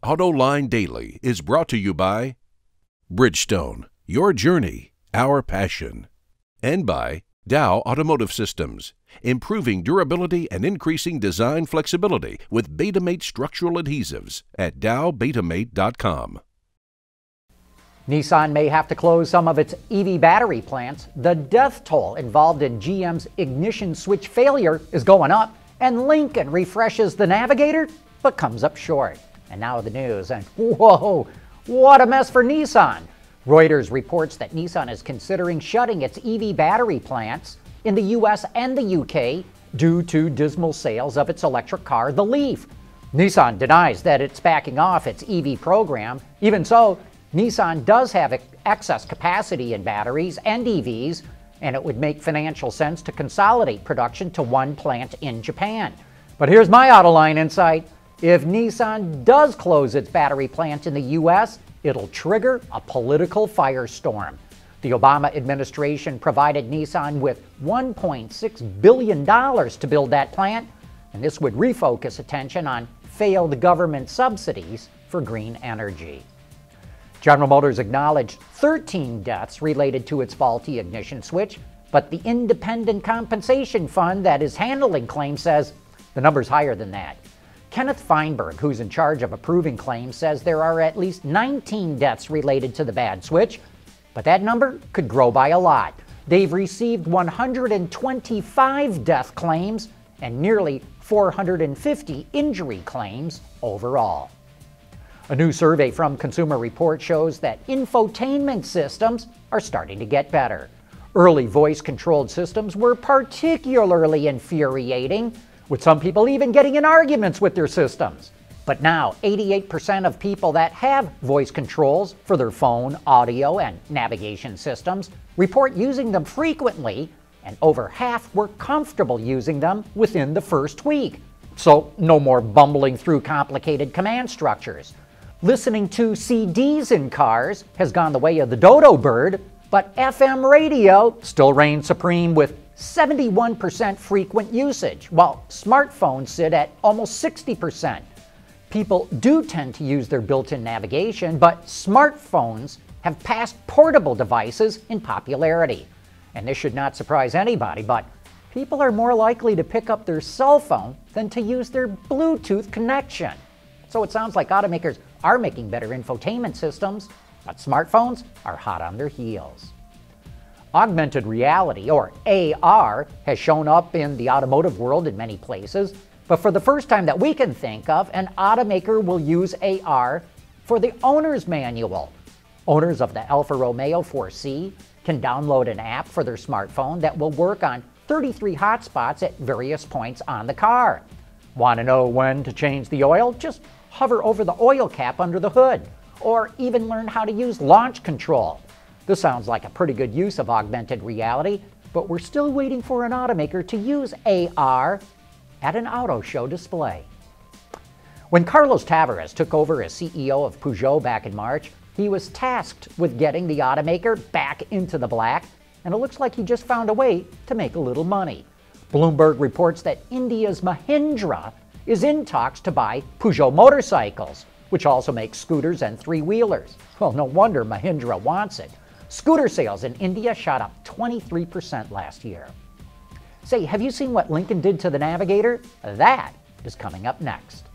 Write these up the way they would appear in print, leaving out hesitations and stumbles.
Autoline Daily is brought to you by Bridgestone, your journey, our passion, and by Dow Automotive Systems, improving durability and increasing design flexibility with Betamate structural adhesives at dowbetamate.com. Nissan may have to close some of its EV battery plants. The death toll involved in GM's ignition switch failure is going up, and Lincoln refreshes the Navigator but comes up short. And now the news, and whoa, what a mess for Nissan. Reuters reports that Nissan is considering shutting its EV battery plants in the US and the UK due to dismal sales of its electric car, the Leaf. Nissan denies that it's backing off its EV program. Even so, Nissan does have excess capacity in batteries and EVs, and it would make financial sense to consolidate production to one plant in Japan. But here's my Autoline insight. If Nissan does close its battery plant in the US, it'll trigger a political firestorm. The Obama administration provided Nissan with $1.6 billion to build that plant, and this would refocus attention on failed government subsidies for green energy. General Motors acknowledged 13 deaths related to its faulty ignition switch, but the Independent Compensation Fund that is handling claims says the number's higher than that. Kenneth Feinberg, who's in charge of approving claims, says there are at least 19 deaths related to the bad switch, but that number could grow by a lot. They've received 125 death claims and nearly 450 injury claims overall. A new survey from Consumer Reports shows that infotainment systems are starting to get better. Early voice-controlled systems were particularly infuriating, with some people even getting in arguments with their systems. But now, 88% of people that have voice controls for their phone, audio, and navigation systems report using them frequently, and over half were comfortable using them within the first week. So, no more bumbling through complicated command structures. Listening to CDs in cars has gone the way of the dodo bird, but FM radio still reigns supreme with 71% frequent usage, while smartphones sit at almost 60%. People do tend to use their built-in navigation, but smartphones have passed portable devices in popularity. And this should not surprise anybody, but people are more likely to pick up their cell phone than to use their Bluetooth connection. So it sounds like automakers are making better infotainment systems, but smartphones are hot on their heels. Augmented reality, or AR, has shown up in the automotive world in many places, but for the first time that we can think of, an automaker will use AR for the owner's manual. Owners of the Alfa Romeo 4C can download an app for their smartphone that will work on 33 hotspots at various points on the car. Want to know when to change the oil? Just hover over the oil cap under the hood, or even learn how to use launch control. This sounds like a pretty good use of augmented reality, but we're still waiting for an automaker to use AR at an auto show display. When Carlos Tavares took over as CEO of Peugeot back in March, he was tasked with getting the automaker back into the black, and it looks like he just found a way to make a little money. Bloomberg reports that India's Mahindra is in talks to buy Peugeot motorcycles, which also makes scooters and three-wheelers. Well, no wonder Mahindra wants it. Scooter sales in India shot up 23% last year. Say, have you seen what Lincoln did to the Navigator? That is coming up next.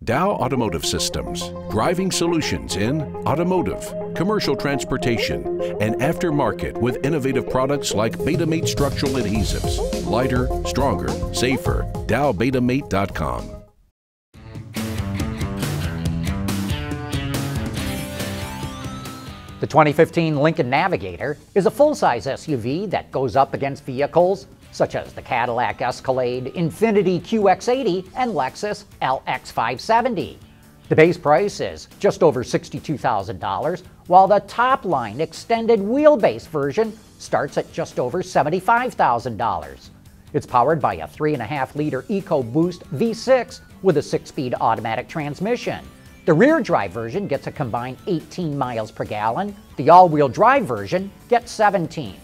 Dow Automotive Systems, driving solutions in automotive, commercial transportation, and aftermarket with innovative products like Betamate structural adhesives. Lighter, stronger, safer. dowbetamate.com. The 2015 Lincoln Navigator is a full-size SUV that goes up against vehicles such as the Cadillac Escalade, Infiniti QX80, and Lexus LX570. The base price is just over $62,000, while the top-line extended wheelbase version starts at just over $75,000. It's powered by a 3.5-liter EcoBoost V6 with a 6-speed automatic transmission. The rear-drive version gets a combined 18 miles per gallon. The all-wheel drive version gets 17.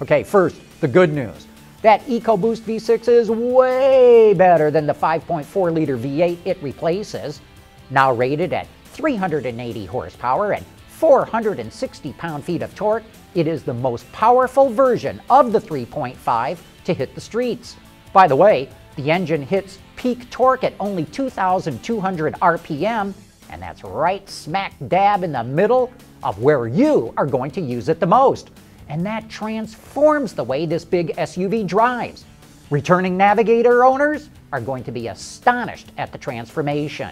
Okay, first, the good news. That EcoBoost V6 is way better than the 5.4-liter V8 it replaces. Now rated at 380 horsepower and 460 pound-feet of torque, it is the most powerful version of the 3.5 to hit the streets. By the way, the engine hits peak torque at only 2,200 RPM, and that's right smack dab in the middle of where you are going to use it the most. And that transforms the way this big SUV drives. Returning Navigator owners are going to be astonished at the transformation.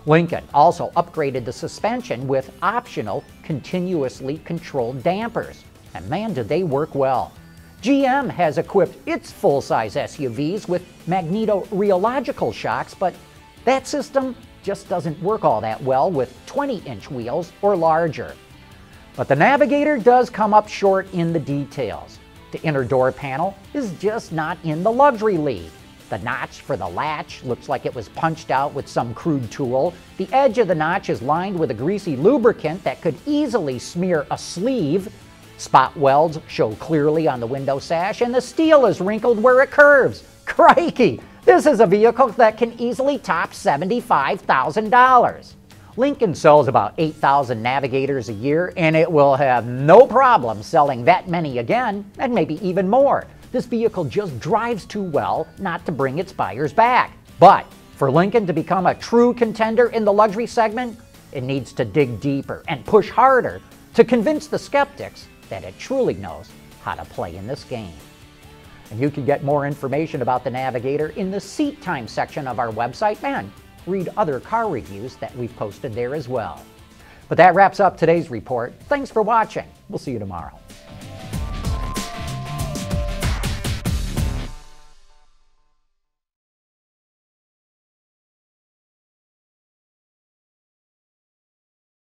Lincoln also upgraded the suspension with optional continuously controlled dampers. And man, did they work well. GM has equipped its full-size SUVs with magneto-rheological shocks, but that system just doesn't work all that well with 20-inch wheels or larger. But the Navigator does come up short in the details. The inner door panel is just not in the luxury league. The notch for the latch looks like it was punched out with some crude tool. The edge of the notch is lined with a greasy lubricant that could easily smear a sleeve. Spot welds show clearly on the window sash, and the steel is wrinkled where it curves. Crikey! This is a vehicle that can easily top $75,000. Lincoln sells about 8,000 Navigators a year, and it will have no problem selling that many again, and maybe even more. This vehicle just drives too well not to bring its buyers back. But for Lincoln to become a true contender in the luxury segment, it needs to dig deeper and push harder to convince the skeptics that it truly knows how to play in this game. And you can get more information about the Navigator in the Seat Time section of our website, and read other car reviews that we've posted there as well. But that wraps up today's report. Thanks for watching. We'll see you tomorrow.